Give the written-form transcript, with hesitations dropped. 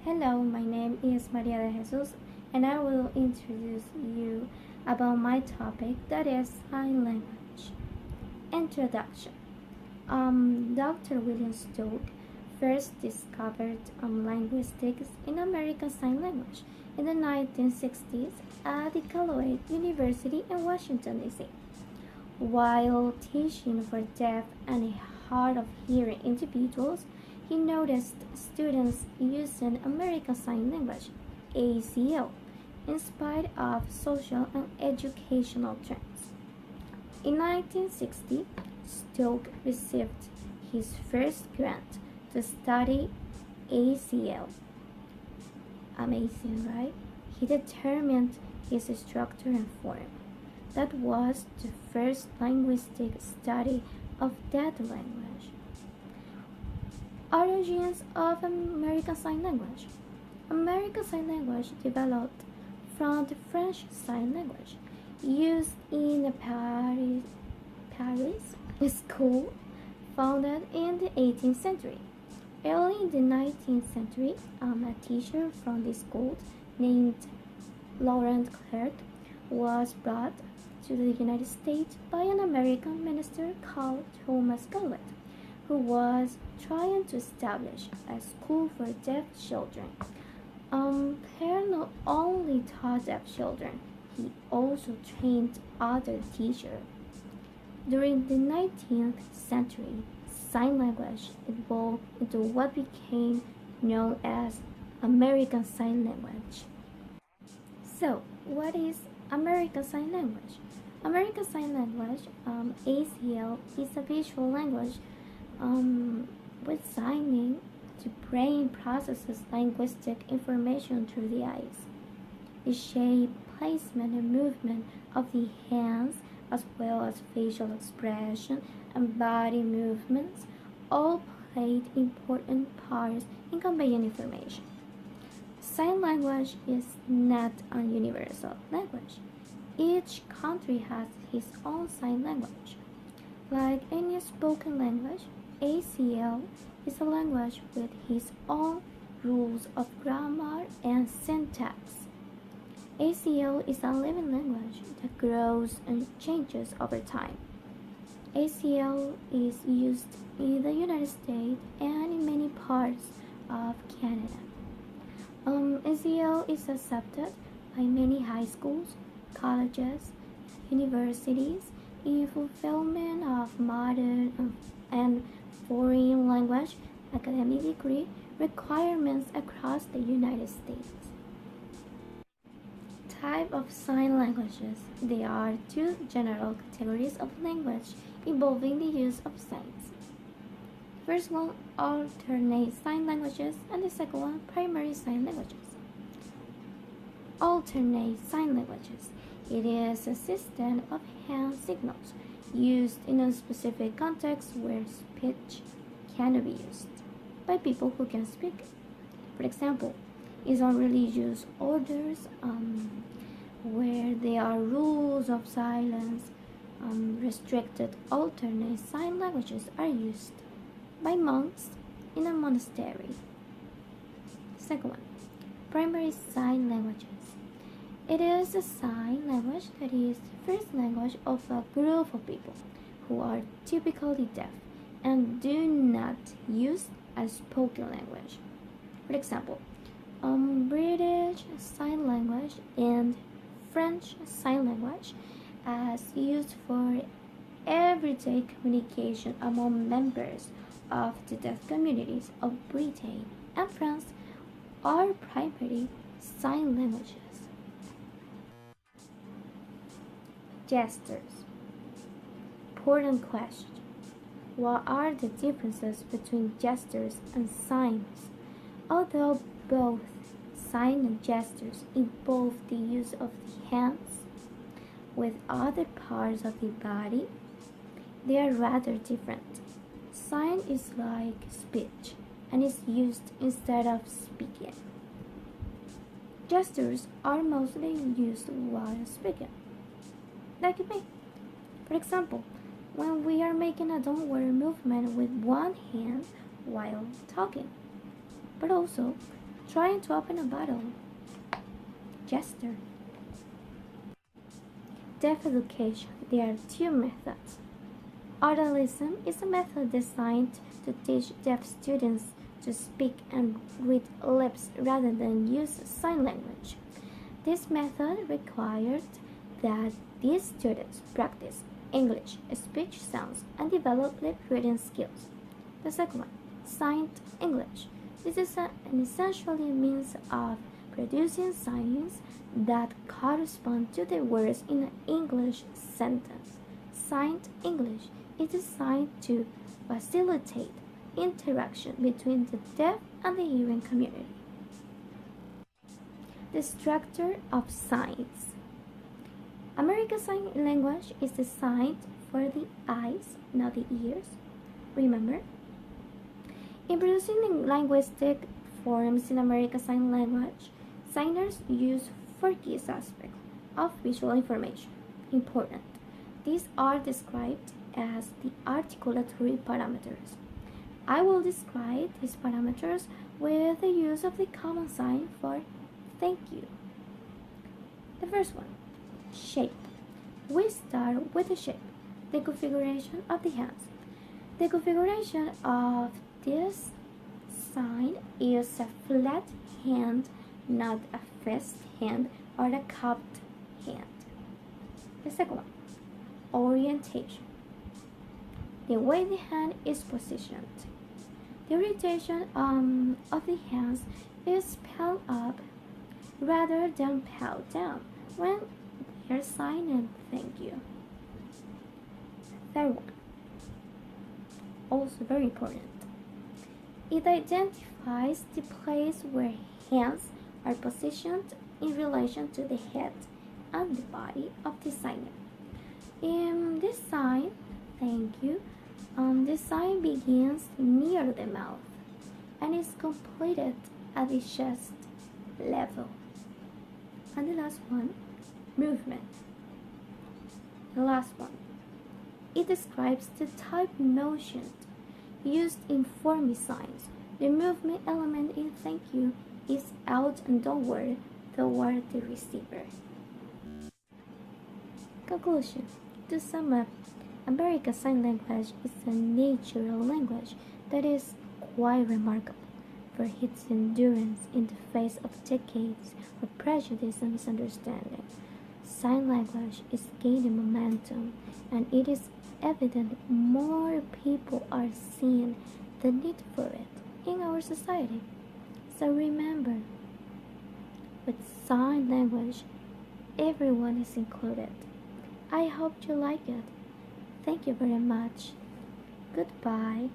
Hello, my name is Maria de Jesus, and I will introduce you about my topic, that is sign language. Introduction. Dr. William Stokes first discovered linguistics in American Sign Language in the 1960s at the Callaway University in Washington, D.C. While teaching for deaf and hard of hearing individuals, he noticed students using American Sign Language (ACL) in spite of social and educational trends. In 1960, Stokes received his first grant to study ACL. Amazing, right? He determined its structure and form. That was the first linguistic study of that language. Origins of American Sign Language. American Sign Language developed from the French Sign Language used in a Paris school founded in the 18th century. Early in the 19th century, a teacher from the school named Laurent Clerc was brought to the United States by an American minister called Thomas Gallup, who was trying to establish a school for deaf children. Clerc not only taught deaf children, he also trained other teachers. During the 19th century, sign language evolved into what became known as American Sign Language. So, what is American Sign Language? American Sign Language, ACL, is a visual language with signing. The brain processes linguistic information through the eyes. The shape, placement, and movement of the hands, as well as facial expression and body movements, all played important parts in conveying information. Sign language is not a universal language. Each country has its own sign language. Like any spoken language, ACL is a language with its own rules of grammar and syntax. ACL is a living language that grows and changes over time. ACL is used in the United States and in many parts of Canada. ACL is accepted by many high schools, colleges, universities in fulfillment of modern and foreign language academic degree requirements across the United States. Type of sign languages. There are two general categories of language involving the use of signs. First one, alternate sign languages, and the second one, primary sign languages. Alternate sign languages. It is a system of hand signals used in a specific context where speech cannot be used by people who can speak. For example, is on religious orders where there are rules of silence. Restricted alternate sign languages are used by monks in a monastery. Second one, primary sign languages. It is a sign language that is the first language of a group of people who are typically deaf and do not use a spoken language. For example, British Sign Language and French Sign Language as used for everyday communication among members of the deaf communities of Britain and France are primary sign languages. Gestures. Important question. What are the differences between gestures and signs? Although both sign and gestures involve the use of the hands with other parts of the body, they are rather different. Sign is like speech and is used instead of speaking. Gestures are mostly used while speaking. Like me. For example, when we are making a downward movement with one hand while talking. But also, trying to open a bottle. Gesture. Deaf education. There are two methods. Oralism is a method designed to teach deaf students to speak and read lips rather than use sign language. This method required that these students practice English speech sounds and develop lip reading skills. The second one, signed English. This is essentially a means of producing signs that correspond to the words in an English sentence. Signed English is designed to facilitate interaction between the deaf and the hearing community. The structure of signs. American Sign Language is designed for the eyes, not the ears. Remember? In producing linguistic forms in American Sign Language, signers use four key aspects of visual information. Important. These are described as the articulatory parameters. I will describe these parameters with the use of the common sign for thank you. The first one, shape. We start with the shape, the configuration of the hands. The configuration of this sign is a flat hand, not a fist hand or a cupped hand. The second one, orientation. The way the hand is positioned. The orientation of the hands is palm up rather than palm down when we are signing thank you. Third one, also very important. It identifies the place where hands are positioned in relation to the head and the body of the signer. In this sign, thank you, the sign begins near the mouth and is completed at the chest level. And the last one, movement. The last one. It describes the type motion used in forming signs. The movement element in thank you is out and downward toward the receiver. Conclusion. To sum up, American Sign Language is a natural language that is quite remarkable for its endurance in the face of decades of prejudice and misunderstanding. Sign language is gaining momentum, and it is evident more people are seeing the need for it in our society. So remember, with sign language, everyone is included. I hope you like it. Thank you very much. Goodbye.